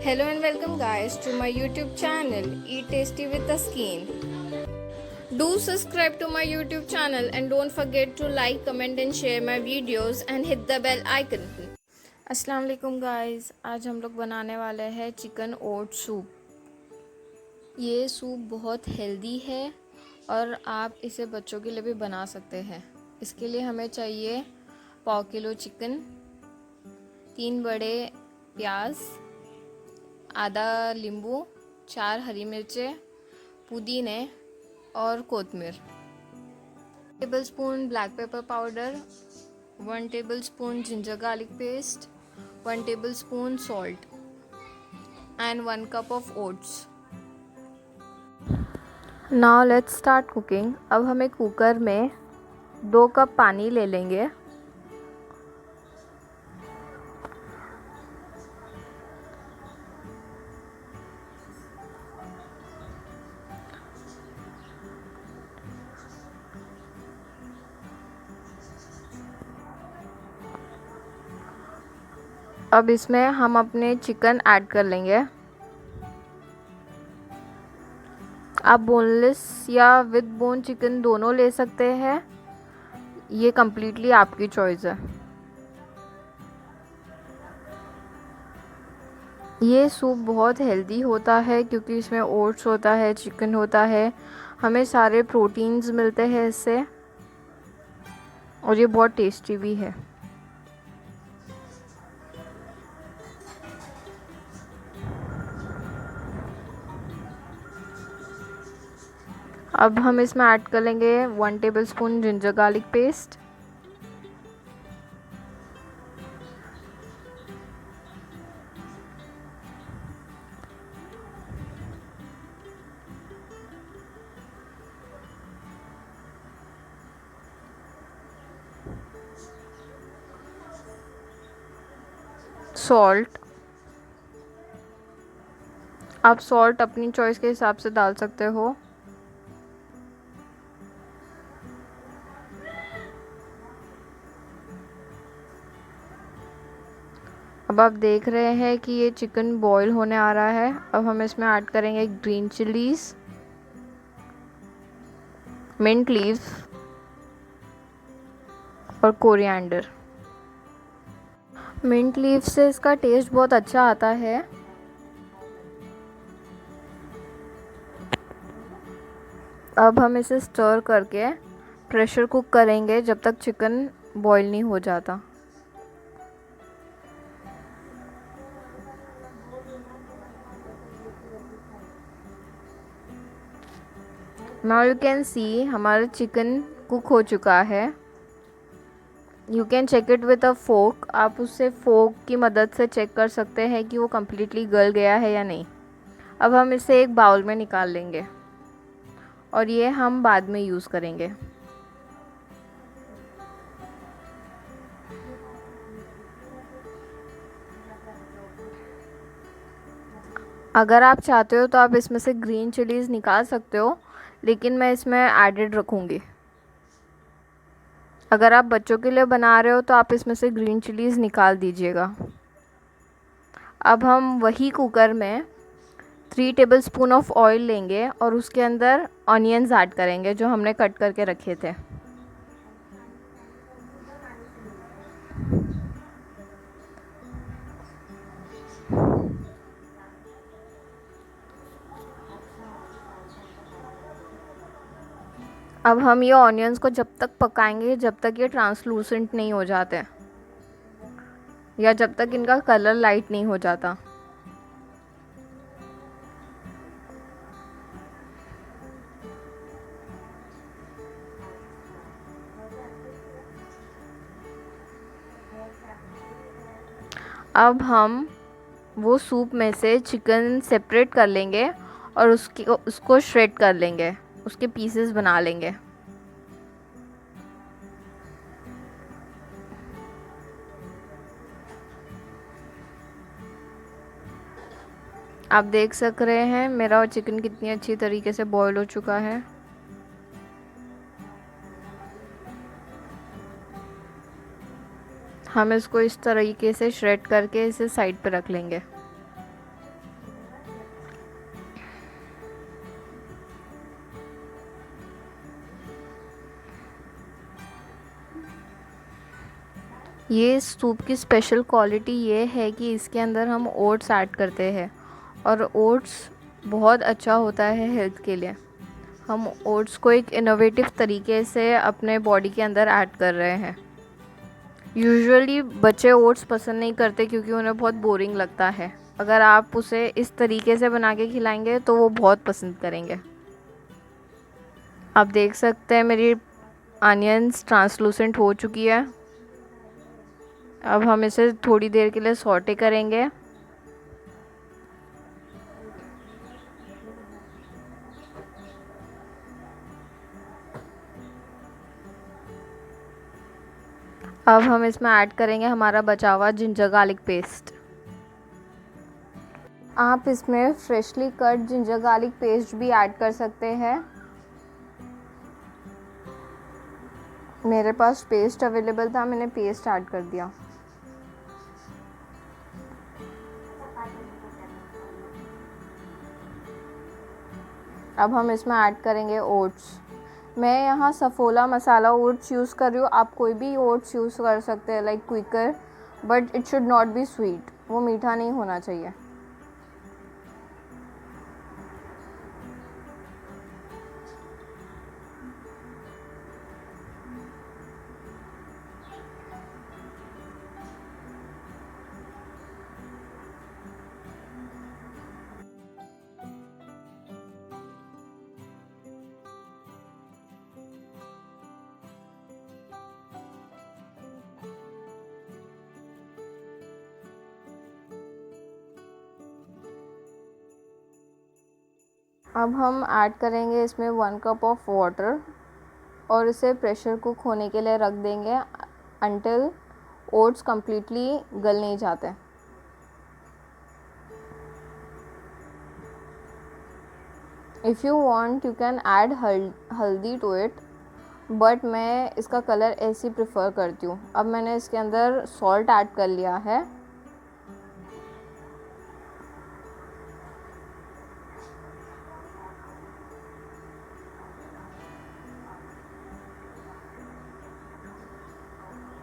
Hello and welcome guys to my YouTube channel Eat Tasty with the Skin. Do subscribe to my YouTube channel and don't forget to like, comment and share my videos and hit the bell icon. अस्सलाम वालेकुम guys, आज हम लोग बनाने वाले हैं chicken ओट soup. ये soup बहुत हेल्दी है और आप इसे बच्चों के लिए भी बना सकते हैं। इसके लिए हमें चाहिए पाव किलो चिकन, 3 बड़े प्याज, आधा नींबू, 4 हरी मिर्चें, पुदीने और कोतमीर, tablespoon black pepper powder, 1 tablespoon ginger garlic paste, 1 tablespoon salt and 1 cup of oats. Now let's start cooking. अब हमें कुकर में 2 कप पानी ले लेंगे। अब इसमें हम अपने चिकन ऐड कर लेंगे। आप बोनलेस या विद बोन चिकन दोनों ले सकते हैं, ये कम्प्लीटली आपकी चॉइस है। ये सूप बहुत हेल्दी होता है क्योंकि इसमें ओट्स होता है, चिकन होता है, हमें सारे प्रोटीन्स मिलते हैं इससे और ये बहुत टेस्टी भी है। अब हम इसमें ऐड कर लेंगे 1 tablespoon ginger garlic paste, salt. आप सॉल्ट अपनी चॉइस के हिसाब से डाल सकते हो। अब आप देख रहे हैं कि ये चिकन बॉईल होने आ रहा है। अब हम इसमें ऐड करेंगे ग्रीन चिलीज, मिंट लीव्स और कोरिएंडर। मिंट लीव्स से इसका टेस्ट बहुत अच्छा आता है। अब हम इसे स्टर करके प्रेशर कुक करेंगे जब तक चिकन बॉईल नहीं हो जाता। Now you can see हमारा चिकन कुक हो चुका है। You can check it with a fork. आप उससे फोक की मदद से चेक कर सकते हैं कि वो कम्प्लीटली गल गया है या नहीं। अब हम इसे एक बाउल में निकाल लेंगे और ये हम बाद में यूज़ करेंगे। अगर आप चाहते हो तो आप इसमें से ग्रीन चिलीज़ निकाल सकते हो, लेकिन मैं इसमें एडेड रखूँगी। अगर आप बच्चों के लिए बना रहे हो तो आप इसमें से ग्रीन चिलीज़ निकाल दीजिएगा। अब हम वही कुकर में 3 टेबलस्पून ऑफ ऑयल लेंगे और उसके अंदर ऑनियंस ऐड करेंगे जो हमने कट करके रखे थे। अब हम ये ऑनियंस को जब तक पकाएंगे जब तक ये ट्रांसलूसेंट नहीं हो जाते या जब तक इनका कलर लाइट नहीं हो जाता। अब हम वो सूप में से चिकन सेपरेट कर लेंगे और उसको श्रेड कर लेंगे, उसके पीसेस बना लेंगे। आप देख सक रहे हैं मेरा चिकन कितनी अच्छी तरीके से बॉईल हो चुका है। हम इसको इस तरीके से श्रेड करके इसे साइड पे रख लेंगे। ये सूप की स्पेशल क्वालिटी ये है कि इसके अंदर हम ओट्स ऐड करते हैं और ओट्स बहुत अच्छा होता है हेल्थ के लिए। हम ओट्स को एक इनोवेटिव तरीके से अपने बॉडी के अंदर ऐड कर रहे हैं। यूजुअली बच्चे ओट्स पसंद नहीं करते क्योंकि उन्हें बहुत बोरिंग लगता है। अगर आप उसे इस तरीके से बना के खिलाएंगे तो वो बहुत पसंद करेंगे। आप देख सकते हैं मेरी अनियंस ट्रांसलूसेंट हो चुकी है। अब हम इसे थोड़ी देर के लिए सौटे करेंगे। अब हम इसमें ऐड करेंगे हमारा बचा हुआ जिंजर गार्लिक पेस्ट। आप इसमें freshly cut ginger garlic paste भी ऐड कर सकते हैं। मेरे पास पेस्ट अवेलेबल था, मैंने पेस्ट ऐड कर दिया। अब हम इसमें ऐड करेंगे ओट्स। मैं यहाँ सफोला मसाला ओट्स यूज़ कर रही हूँ। आप कोई भी ओट्स यूज़ कर सकते हैं, like Quaker, but it should not be sweet. वो मीठा नहीं होना चाहिए। अब हम ऐड करेंगे इसमें 1 कप ऑफ वाटर और इसे प्रेशर कुक होने के लिए रख देंगे अंटिल ओट्स कम्प्लीटली गल नहीं जाते। If you want you can add हल्दी टू इट, बट मैं इसका कलर ऐसे ही प्रेफर करती हूँ। अब मैंने इसके अंदर सॉल्ट ऐड कर लिया है।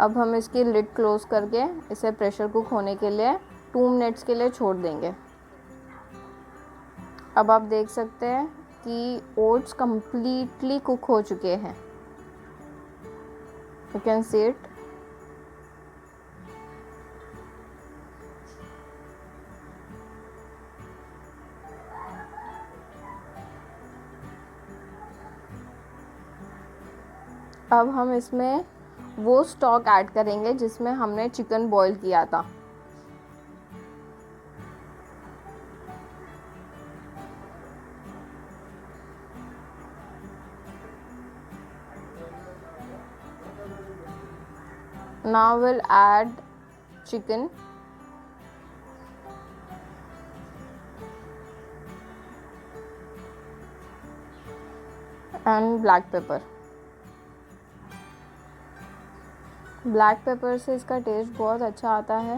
अब हम इसकी लिड क्लोज करके इसे प्रेशर कुक होने के लिए 2 मिनट्स के लिए छोड़ देंगे। अब आप देख सकते हैं कि ओट्स कम्प्लीटली कुक हो चुके हैं। You can see it. अब हम इसमें वो स्टॉक ऐड करेंगे जिसमें हमने चिकन बॉईल किया था। Now we'll add chicken and black pepper। Black pepper से इसका टेस्ट बहुत अच्छा आता है।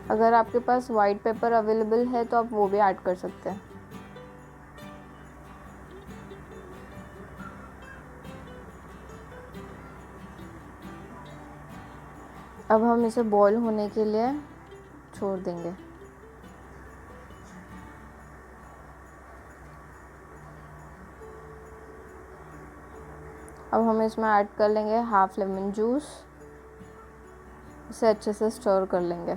अगर आपके पास वाइट पेपर अवेलेबल है तो आप वो भी ऐड कर सकते हैं। अब हम इसे बॉईल होने के लिए छोड़ देंगे। अब हम इसमें ऐड कर लेंगे हाफ लेमन जूस। इसे अच्छे से स्टर कर लेंगे।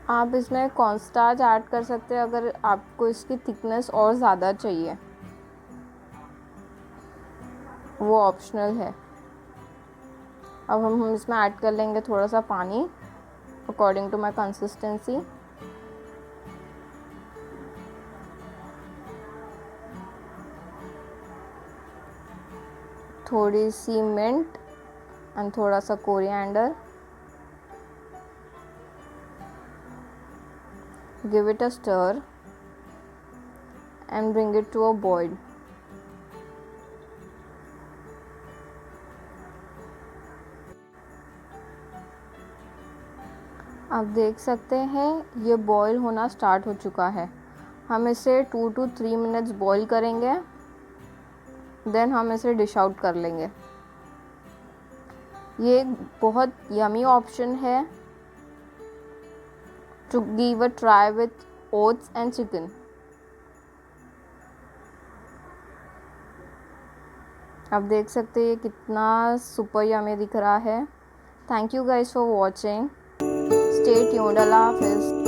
आप इसमें कॉर्नस्टार्च ऐड कर सकते हैं अगर आपको इसकी थिकनेस और ज़्यादा चाहिए, वो ऑप्शनल है। अब हम इसमें ऐड कर लेंगे थोड़ा सा पानी अकॉर्डिंग टू माई कंसिस्टेंसी। थोड़ी सी मिंट एंड थोड़ा सा coriander. Give it a stir and bring it to a boil. आप देख सकते हैं ये बॉईल होना स्टार्ट हो चुका है। हम इसे 2 to 3 मिनट्स बॉईल करेंगे, देन हम इसे डिश आउट कर लेंगे। ये एक बहुत यमी ऑप्शन है to give a try with oats and chicken. आप देख सकते हैं ये कितना सुपर यमी दिख रहा है। Thank you guys for watching. Stay tuned. अल्लाह हाफिज़।